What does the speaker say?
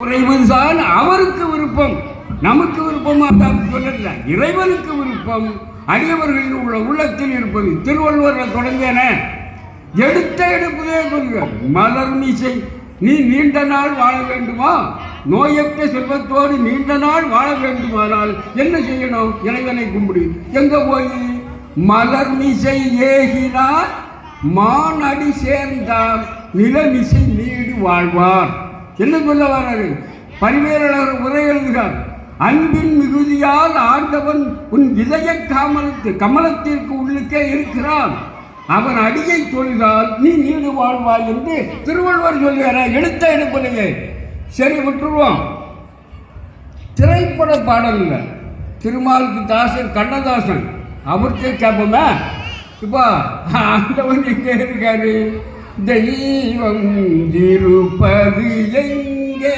குறைவுதான் அவருக்கு விருப்பம், நமக்கு விருப்பமா தான் சொல்லல. இறைவனுக்கு விருப்பம் அடியவர்களின் உள்ள உள்ளத்தில் இருப்பது. திருவள்ளுவரில் தொடங்கின எடுத்த எடுப்பதே சொல்கிறார். மலர் மீசை நீ நீண்ட நாள் வாழ வேண்டுமா, நோயற்ற செல்வத்தோடு நீண்ட நாள் வாழ வேண்டுமானால் என்ன செய்யணும்? இறைவனை கும்பிடு. எங்க போய் மலர் மீசை ஏகினார் மானடி சேர்ந்தார் நிலமிசை நீடு வாழ்வார். என்ன சொல்ல வர்றாரு? பரிவேரழகர் உரை எழுதுகிறார். அன்பின் மிகுதியால் ஆண்டவன் உன் இதய கமலத்திற்கு உள்ளுக்கே இருக்கிறான், அவன் அடியை தொழுதால் நீ நீடு வாழ்வாய் என்று திருவள்ளுவர் சொல்லுகிறார். எடுத்த எடுப்பலையே சரி விட்டுருவோம். திரைப்பட பாடல்ல திருமாலுக்கு தாசன் கண்ணதாசன் அவர்கிட்ட கேட்போமே. இப்போ ஆண்டவன் எங்கே இருக்காரு? தெய்வம் இருப்பது எங்கே?